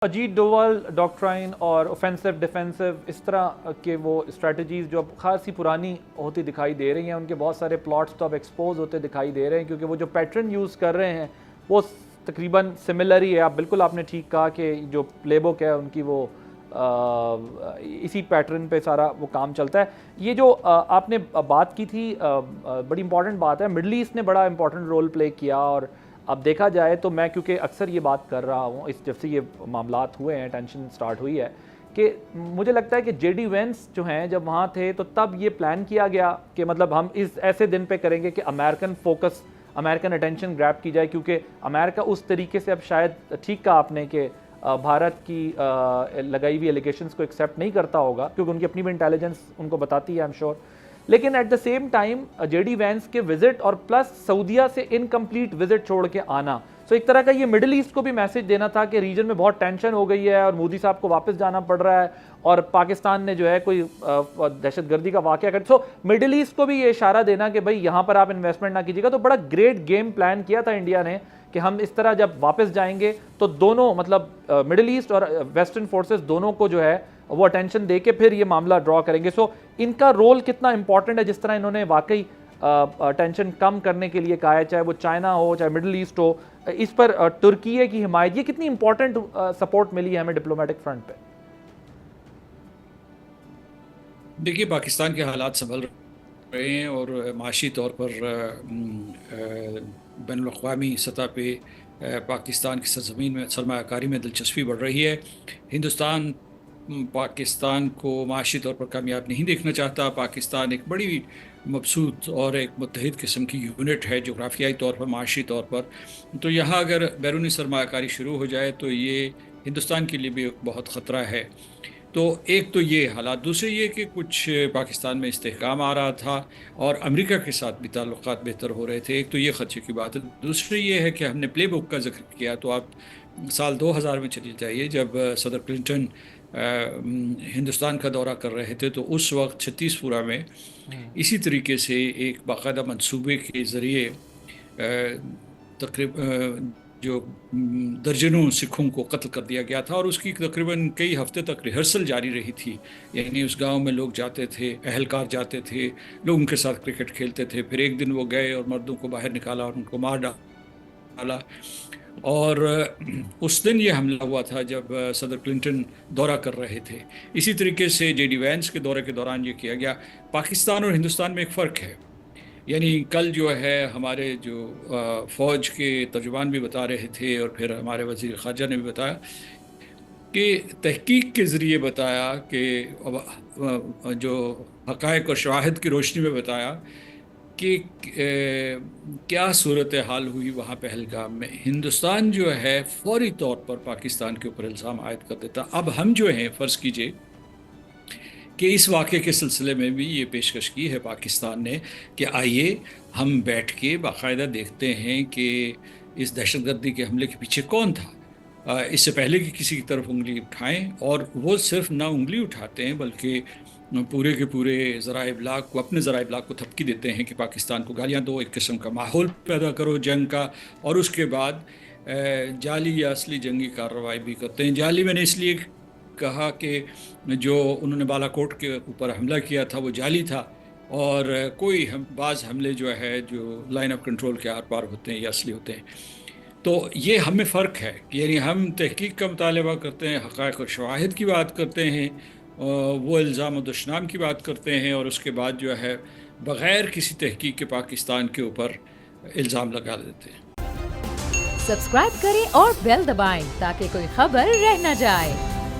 اجیت ڈووال doctrine اور offensive defensive اس طرح کے وہ اسٹریٹجیز جو اب خاصی پرانی ہوتی دکھائی دے رہی ہیں، ان کے بہت سارے پلاٹس تو اب ایکسپوز ہوتے دکھائی دے رہے ہیں، کیونکہ وہ جو پیٹرن یوز کر رہے ہیں وہ تقریباً سملر ہی ہے۔ آپ نے ٹھیک کہا کہ جو پلے بک ہے ان کی وہ اسی پیٹرن پہ سارا وہ کام چلتا ہے۔ یہ جو آپ نے بات کی تھی بڑی امپورٹنٹ بات ہے، مڈل ایسٹ نے بڑا امپورٹنٹ رول پلے کیا، اور اب دیکھا جائے تو میں کیونکہ اکثر یہ بات کر رہا ہوں اس جب سے یہ معاملات ہوئے ہیں، ٹینشن سٹارٹ ہوئی ہے، کہ مجھے لگتا ہے کہ جے ڈی وینس جو ہیں جب وہاں تھے تو تب یہ پلان کیا گیا کہ مطلب ہم اس ایسے دن پہ کریں گے کہ امریکن فوکس، امریکن اٹینشن گریب کی جائے، کیونکہ امریکہ اس طریقے سے اب شاید ٹھیک کہا آپ نے کہ بھارت کی لگائی ہوئی ایلیگیشنز کو ایکسیپٹ نہیں کرتا ہوگا، کیونکہ ان کی اپنی بھی انٹیلیجنس ان کو بتاتی ہے، ایم شور۔ لیکن at the same time J D Vance کے وزٹ اور پلس سعودیہ سے انکمپلیٹ وزٹ چھوڑ کے آنا، سو ایک طرح کا یہ مڈل ایسٹ کو بھی میسج دینا تھا کہ ریجن میں بہت ٹینشن ہو گئی ہے اور مودی صاحب کو واپس جانا پڑ رہا ہے، اور پاکستان نے جو ہے کوئی دہشت گردی کا واقعہ کر، سو مڈل ایسٹ کو بھی یہ اشارہ دینا کہ بھائی یہاں پر آپ انویسٹمنٹ نہ کیجیے گا۔ تو بڑا گریٹ گیم پلان کیا تھا انڈیا نے کہ ہم اس طرح جب واپس جائیں گے تو دونوں مطلب مڈل ایسٹ اور ویسٹرن فورسز دونوں کو جو ہے وہ اٹینشن دے کے پھر یہ معاملہ ڈرا کریں گے۔ سو ان کا رول کتنا امپورٹنٹ ہے، جس طرح انہوں نے واقعی ٹینشن کم کرنے کے لیے کہا ہے، چاہے وہ چائنا ہو چاہے مڈل ایسٹ ہو، اس پر ترکیے کی حمایت، یہ کتنی امپورٹنٹ سپورٹ ملی ہے ہمیں ڈپلومیٹک فرنٹ پہ؟ دیکھیے، پاکستان کے حالات سنبھل رہے ہیں اور معاشی طور پر بین الاقوامی سطح پہ پاکستان کی سرزمین میں سرمایہ کاری میں دلچسپی بڑھ رہی ہے۔ ہندوستان پاکستان کو معاشی طور پر کامیاب نہیں دیکھنا چاہتا۔ پاکستان ایک بڑی مبسوط اور ایک متحد قسم کی یونٹ ہے جغرافیائی طور پر، معاشی طور پر، تو یہاں اگر بیرونی سرمایہ کاری شروع ہو جائے تو یہ ہندوستان کے لیے بھی ایک بہت خطرہ ہے۔ تو ایک تو یہ حالات، دوسرے یہ کہ کچھ پاکستان میں استحکام آ رہا تھا اور امریکہ کے ساتھ بھی تعلقات بہتر ہو رہے تھے، ایک تو یہ خدشے کی بات ہے۔ دوسری یہ ہے کہ ہم نے پلے بک کا ذکر کیا، تو آپ سال 2000 میں چلی جائیے جب صدر کلنٹن ہندوستان کا دورہ کر رہے تھے، تو اس وقت 36 پورہ میں اسی طریقے سے ایک باقاعدہ منصوبے کے ذریعے جو درجنوں سکھوں کو قتل کر دیا گیا تھا، اور اس کی تقریباً کئی ہفتے تک ریہرسل جاری رہی تھی۔ یعنی اس گاؤں میں لوگ جاتے تھے، اہلکار جاتے تھے، لوگ ان کے ساتھ کرکٹ کھیلتے تھے، پھر ایک دن وہ گئے اور مردوں کو باہر نکالا اور ان کو مار ڈالا، اور اس دن یہ حملہ ہوا تھا جب صدر کلنٹن دورہ کر رہے تھے۔ اسی طریقے سے جے ڈی وینس کے دورے کے دوران یہ کیا گیا۔ پاکستان اور ہندوستان میں ایک فرق ہے، یعنی کل جو ہے ہمارے جو فوج کے ترجمان بھی بتا رہے تھے اور پھر ہمارے وزیر خارجہ نے بھی بتایا کہ تحقیق کے ذریعے بتایا کہ جو حقائق اور شواہد کی روشنی میں بتایا کہ کیا صورتحال ہوئی وہاں پہلگام میں۔ ہندوستان جو ہے فوری طور پر پاکستان کے اوپر الزام عائد کر دیتا۔ اب ہم جو ہیں، فرض کیجئے کہ اس واقعے کے سلسلے میں بھی یہ پیشکش کی ہے پاکستان نے کہ آئیے ہم بیٹھ کے باقاعدہ دیکھتے ہیں کہ اس دہشت گردی کے حملے کے پیچھے کون تھا، اس سے پہلے کہ کسی کی طرف انگلی اٹھائیں۔ اور وہ صرف نہ انگلی اٹھاتے ہیں بلکہ پورے کے پورے ذرائع ابلاغ کو، اپنے ذرائع ابلاغ کو تھپکی دیتے ہیں کہ پاکستان کو گالیاں دو، ایک قسم کا ماحول پیدا کرو جنگ کا، اور اس کے بعد جعلی یا اصلی جنگی کارروائی بھی کرتے ہیں۔ جعلی میں نے اس لیے کہا کہ جو انہوں نے بالا کوٹ کے اوپر حملہ کیا تھا وہ جعلی تھا، اور کوئی بعض حملے جو ہے جو لائن آف کنٹرول کے آر پار ہوتے ہیں یا اصلی ہوتے ہیں۔ تو یہ ہمیں فرق ہے، یعنی ہم تحقیق کا مطالبہ کرتے ہیں، حقائق اور شواہد کی بات کرتے ہیں، وہ الزام و دشنام کی بات کرتے ہیں، اور اس کے بعد جو ہے بغیر کسی تحقیق کے پاکستان کے اوپر الزام لگا دیتے ہیں۔ سبسکرائب کریں اور بیل دبائیں تاکہ کوئی خبر رہ نہ جائے۔